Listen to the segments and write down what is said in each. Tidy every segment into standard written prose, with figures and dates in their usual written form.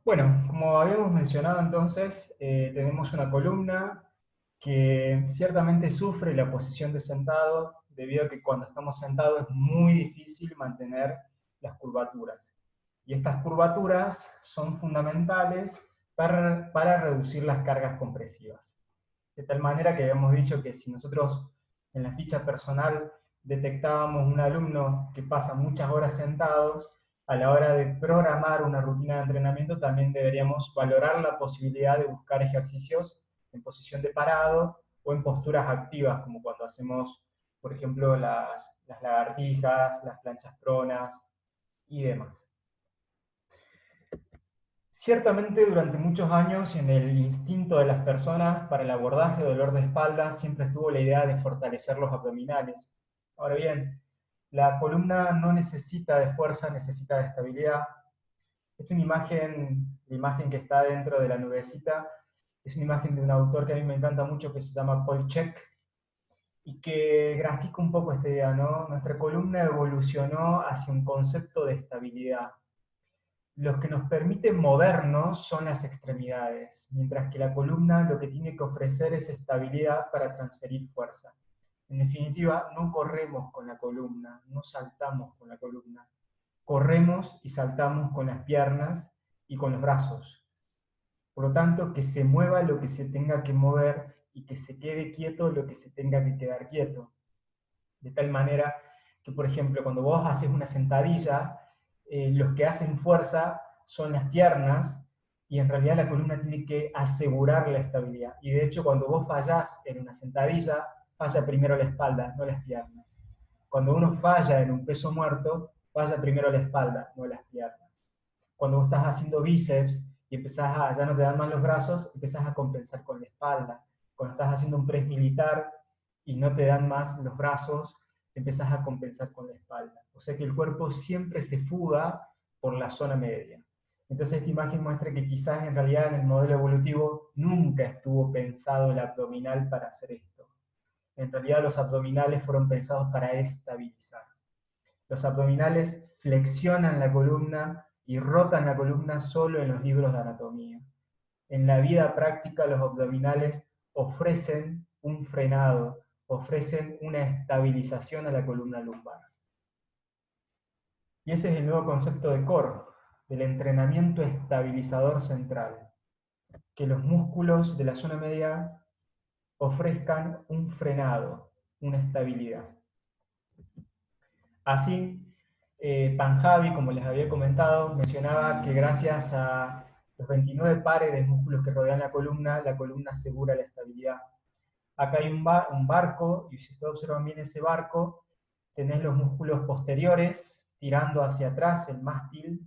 Bueno, como habíamos mencionado entonces, tenemos una columna que ciertamente sufre la posición de sentado, debido a que cuando estamos sentados es muy difícil mantener las curvaturas. Y estas curvaturas son fundamentales para reducir las cargas compresivas. De tal manera que habíamos dicho que si nosotros en la ficha personal detectábamos un alumno que pasa muchas horas sentados, a la hora de programar una rutina de entrenamiento también deberíamos valorar la posibilidad de buscar ejercicios en posición de parado o en posturas activas, como cuando hacemos, por ejemplo, las lagartijas, las planchas pronas y demás. Ciertamente durante muchos años en el instinto de las personas para el abordaje de dolor de espalda siempre estuvo la idea de fortalecer los abdominales. Ahora bien, la columna no necesita de fuerza, necesita de estabilidad. Esta es una imagen, la imagen que está dentro de la nubecita, es una imagen de un autor que a mí me encanta mucho que se llama Paul Chek y que grafica un poco esta idea, ¿no? Nuestra columna evolucionó hacia un concepto de estabilidad. Los que nos permiten movernos son las extremidades, mientras que la columna lo que tiene que ofrecer es estabilidad para transferir fuerza. En definitiva, no corremos con la columna, no saltamos con la columna. Corremos y saltamos con las piernas y con los brazos. Por lo tanto, que se mueva lo que se tenga que mover y que se quede quieto lo que se tenga que quedar quieto. De tal manera que, por ejemplo, cuando vos haces una sentadilla, los que hacen fuerza son las piernas y en realidad la columna tiene que asegurar la estabilidad. Y de hecho, cuando vos fallás en una sentadilla, falla primero la espalda, no las piernas. Cuando uno falla en un peso muerto, falla primero la espalda, no las piernas. Cuando vos estás haciendo bíceps y ya no te dan más los brazos, empezás a compensar con la espalda. Cuando estás haciendo un press militar y no te dan más los brazos, empezás a compensar con la espalda. O sea que el cuerpo siempre se fuga por la zona media. Entonces esta imagen muestra que quizás en realidad en el modelo evolutivo nunca estuvo pensado el abdominal para hacer esto. En realidad los abdominales fueron pensados para estabilizar. Los abdominales flexionan la columna y rotan la columna solo en los libros de anatomía. En la vida práctica los abdominales ofrecen un frenado, ofrecen una estabilización a la columna lumbar. Y ese es el nuevo concepto de core, del entrenamiento estabilizador central, que los músculos de la zona media ofrezcan un frenado, una estabilidad. Así, Panjabi, como les había comentado, mencionaba que gracias a los 29 pares de músculos que rodean la columna asegura la estabilidad. Acá hay un barco, y si ustedes observan bien ese barco, tenés los músculos posteriores tirando hacia atrás, el mástil,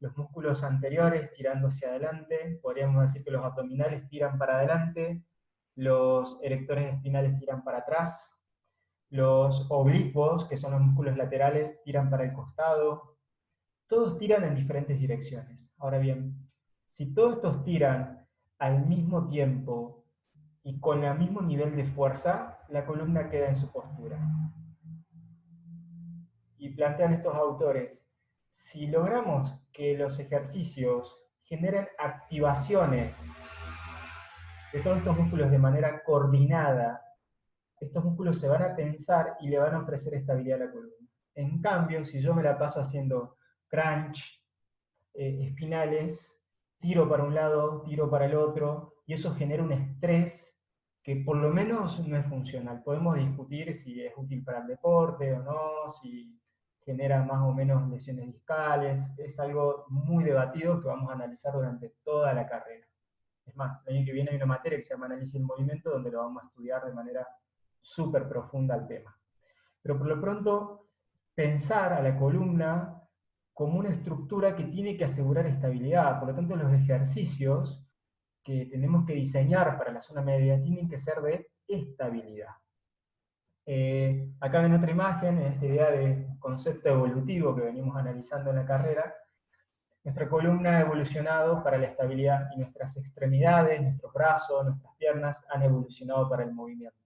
los músculos anteriores tirando hacia adelante, podríamos decir que los abdominales tiran para adelante, los erectores espinales tiran para atrás, los oblicuos, que son los músculos laterales, tiran para el costado, todos tiran en diferentes direcciones. Ahora bien, si todos estos tiran al mismo tiempo y con el mismo nivel de fuerza, la columna queda en su postura. Y plantean estos autores, si logramos que los ejercicios generen activaciones de todos estos músculos de manera coordinada, estos músculos se van a tensar y le van a ofrecer estabilidad a la columna. En cambio, si yo me la paso haciendo crunch, espinales, tiro para un lado, tiro para el otro, y eso genera un estrés que por lo menos no es funcional. Podemos discutir si es útil para el deporte o no, si genera más o menos lesiones discales, es algo muy debatido que vamos a analizar durante toda la carrera. Es más, el año que viene hay una materia que se llama análisis del movimiento, donde lo vamos a estudiar de manera súper profunda al tema. Pero por lo pronto, pensar a la columna como una estructura que tiene que asegurar estabilidad. Por lo tanto, los ejercicios que tenemos que diseñar para la zona media tienen que ser de estabilidad. Acá ven otra imagen, en esta idea de concepto evolutivo que venimos analizando en la carrera. Nuestra columna ha evolucionado para la estabilidad y nuestras extremidades, nuestros brazos, nuestras piernas han evolucionado para el movimiento.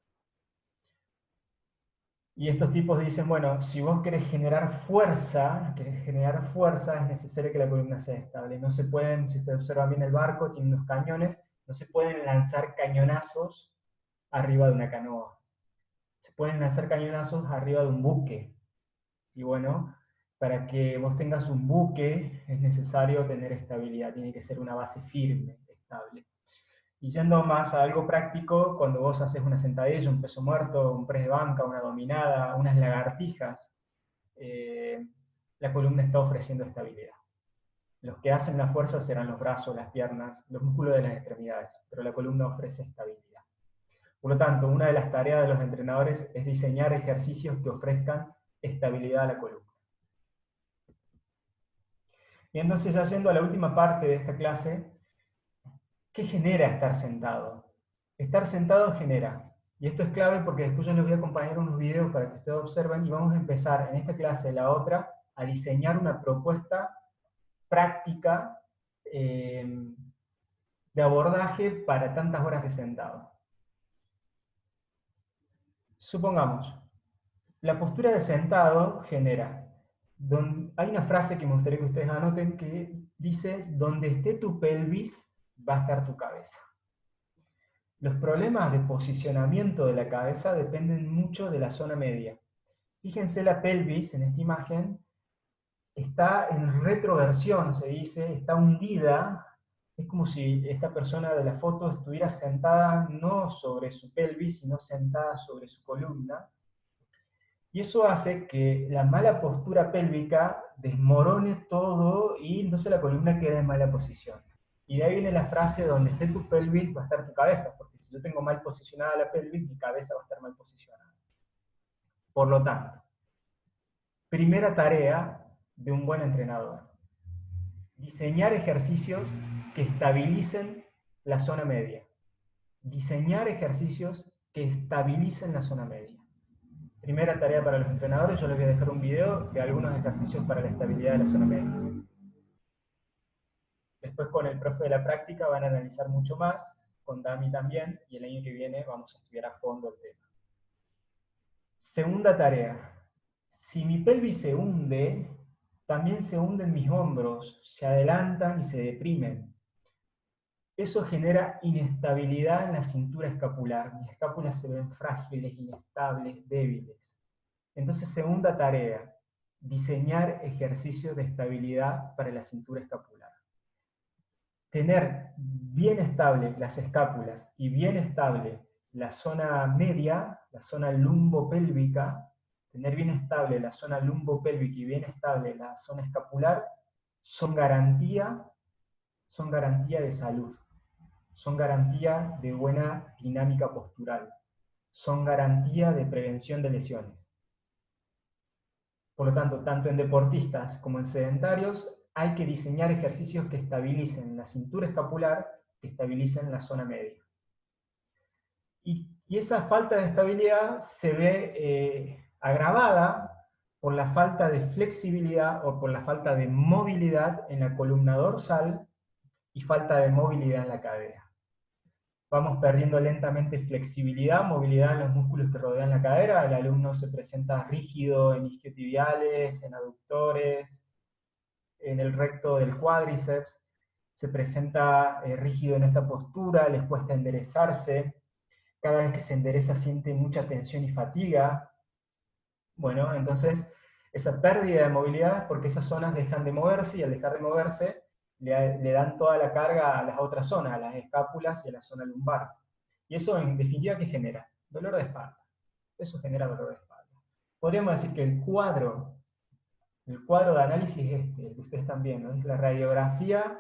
Y estos tipos dicen, bueno, si vos querés generar fuerza, es necesario que la columna sea estable. No se pueden, si usted observa bien el barco, tiene unos cañones, no se pueden lanzar cañonazos arriba de una canoa. Se pueden lanzar cañonazos arriba de un buque. Y bueno, para que vos tengas un buque es necesario tener estabilidad, tiene que ser una base firme, estable. Y yendo más a algo práctico, cuando vos haces una sentadilla, un peso muerto, un press de banca, una dominada, unas lagartijas, eh, la columna está ofreciendo estabilidad. Los que hacen la fuerza serán los brazos, las piernas, los músculos de las extremidades, pero la columna ofrece estabilidad. Por lo tanto, una de las tareas de los entrenadores es diseñar ejercicios que ofrezcan estabilidad a la columna. Y entonces, ya yendo a la última parte de esta clase, ¿qué genera estar sentado? Estar sentado genera, y esto es clave porque después yo les voy a acompañar unos videos para que ustedes observen, y vamos a empezar en esta clase, la otra, a diseñar una propuesta práctica de abordaje para tantas horas de sentado. Supongamos, la postura de sentado genera, hay una frase que me gustaría que ustedes anoten que dice, donde esté tu pelvis, va a estar tu cabeza. Los problemas de posicionamiento de la cabeza dependen mucho de la zona media. Fíjense la pelvis en esta imagen, está en retroversión, se dice, está hundida. Es como si esta persona de la foto estuviera sentada no sobre su pelvis, sino sentada sobre su columna. Y eso hace que la mala postura pélvica desmorone todo y entonces la columna queda en mala posición. Y de ahí viene la frase, donde esté tu pelvis va a estar tu cabeza, porque si yo tengo mal posicionada la pelvis, mi cabeza va a estar mal posicionada. Por lo tanto, primera tarea de un buen entrenador: diseñar ejercicios que estabilicen la zona media. Diseñar ejercicios que estabilicen la zona media. Primera tarea para los entrenadores, yo les voy a dejar un video de algunos ejercicios para la estabilidad de la zona media. Después con el profe de la práctica van a analizar mucho más, con Dami también, y el año que viene vamos a estudiar a fondo el tema. Segunda tarea: si mi pelvis se hunde, también se hunden mis hombros, se adelantan y se deprimen. Eso genera inestabilidad en la cintura escapular. Mis escápulas se ven frágiles, inestables, débiles. Entonces, segunda tarea: diseñar ejercicios de estabilidad para la cintura escapular. Tener bien estable las escápulas y bien estable la zona media, la zona lumbopélvica, tener bien estable la zona lumbopélvica y bien estable la zona escapular, son garantía de salud, son garantía de buena dinámica postural, son garantía de prevención de lesiones. Por lo tanto, tanto en deportistas como en sedentarios, hay que diseñar ejercicios que estabilicen la cintura escapular, que estabilicen la zona media. Y esa falta de estabilidad se ve agravada por la falta de flexibilidad o por la falta de movilidad en la columna dorsal y falta de movilidad en la cadera. Vamos perdiendo lentamente flexibilidad, movilidad en los músculos que rodean la cadera. El alumno se presenta rígido en isquiotibiales, en aductores, en el recto del cuádriceps. Se presenta rígido en esta postura, les cuesta enderezarse. Cada vez que se endereza siente mucha tensión y fatiga. Bueno, entonces esa pérdida de movilidad es porque esas zonas dejan de moverse, y al dejar de moverse le dan toda la carga a las otras zonas, a las escápulas y a la zona lumbar. Y eso, en definitiva, ¿qué genera? Dolor de espalda. Eso genera dolor de espalda. Podríamos decir que el cuadro de análisis es este, el que ustedes están viendo, es la radiografía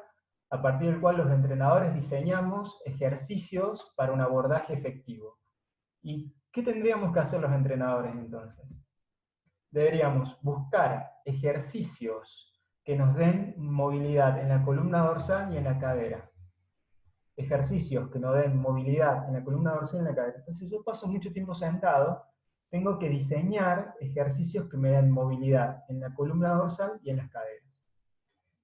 a partir del cual los entrenadores diseñamos ejercicios para un abordaje efectivo. ¿Y qué tendríamos que hacer los entrenadores entonces? Deberíamos buscar ejercicios que nos den movilidad en la columna dorsal y en la cadera. Ejercicios que nos den movilidad en la columna dorsal y en la cadera. Entonces, si yo paso mucho tiempo sentado, tengo que diseñar ejercicios que me den movilidad en la columna dorsal y en las caderas.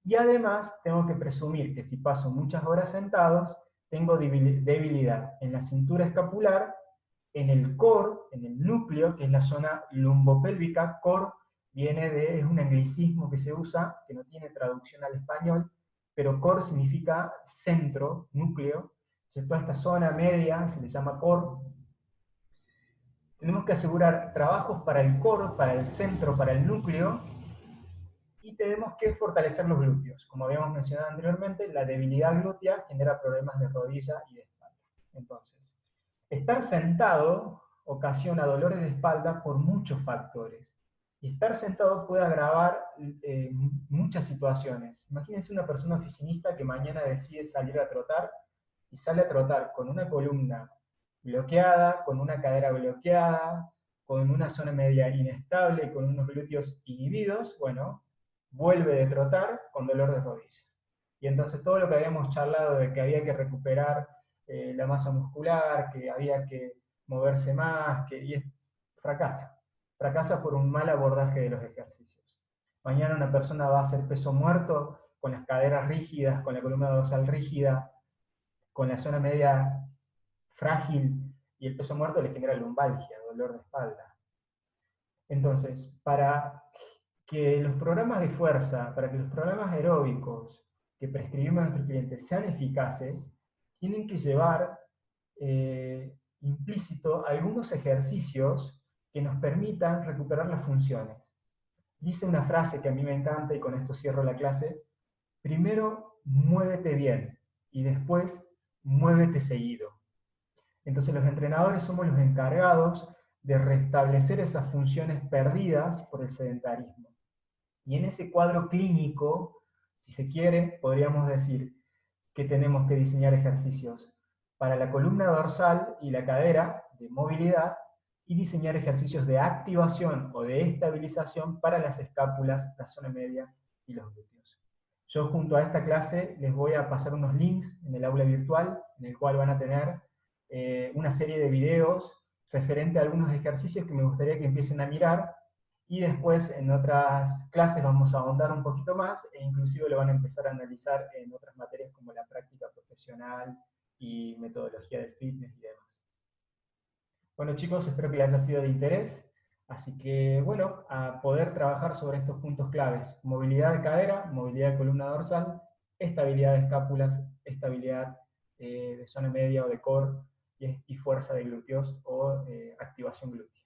Y además, tengo que presumir que si paso muchas horas sentados, tengo debilidad en la cintura escapular En el core, en el núcleo, que es la zona lumbopélvica, core es un anglicismo que se usa, que no tiene traducción al español, pero core significa centro, núcleo. Entonces toda esta zona media se le llama core. Tenemos que asegurar trabajos para el core, para el centro, para el núcleo, y tenemos que fortalecer los glúteos. Como habíamos mencionado anteriormente, la debilidad glútea genera problemas de rodilla y de espalda. Entonces, estar sentado ocasiona dolores de espalda por muchos factores. Y estar sentado puede agravar muchas situaciones. Imagínense una persona oficinista que mañana decide salir a trotar y sale a trotar con una columna bloqueada, con una cadera bloqueada, con una zona media inestable y con unos glúteos inhibidos. Bueno, vuelve de trotar con dolor de rodilla. Y entonces todo lo que habíamos charlado de que había que recuperar la masa muscular, que había que moverse más, fracasa. Fracasa por un mal abordaje de los ejercicios. Mañana una persona va a hacer peso muerto con las caderas rígidas, con la columna dorsal rígida, con la zona media frágil, y el peso muerto le genera lumbalgia, dolor de espalda. Entonces, para que los programas de fuerza, para que los programas aeróbicos que prescribimos a nuestros clientes sean eficaces, tienen que llevar implícito algunos ejercicios que nos permitan recuperar las funciones. Dice una frase que a mí me encanta y con esto cierro la clase: primero muévete bien y después muévete seguido. Entonces los entrenadores somos los encargados de restablecer esas funciones perdidas por el sedentarismo. Y en ese cuadro clínico, si se quiere, podríamos decir que tenemos que diseñar ejercicios para la columna dorsal y la cadera de movilidad, y diseñar ejercicios de activación o de estabilización para las escápulas, la zona media y los glúteos. Yo junto a esta clase les voy a pasar unos links en el aula virtual, en el cual van a tener una serie de videos referente a algunos ejercicios que me gustaría que empiecen a mirar, y después en otras clases vamos a ahondar un poquito más, e inclusive lo van a empezar a analizar en otras materias como la práctica profesional y metodología del fitness y demás. Bueno chicos, espero que les haya sido de interés, así que bueno, a poder trabajar sobre estos puntos claves: movilidad de cadera, movilidad de columna dorsal, estabilidad de escápulas, estabilidad de zona media o de core, y fuerza de glúteos o activación glútea.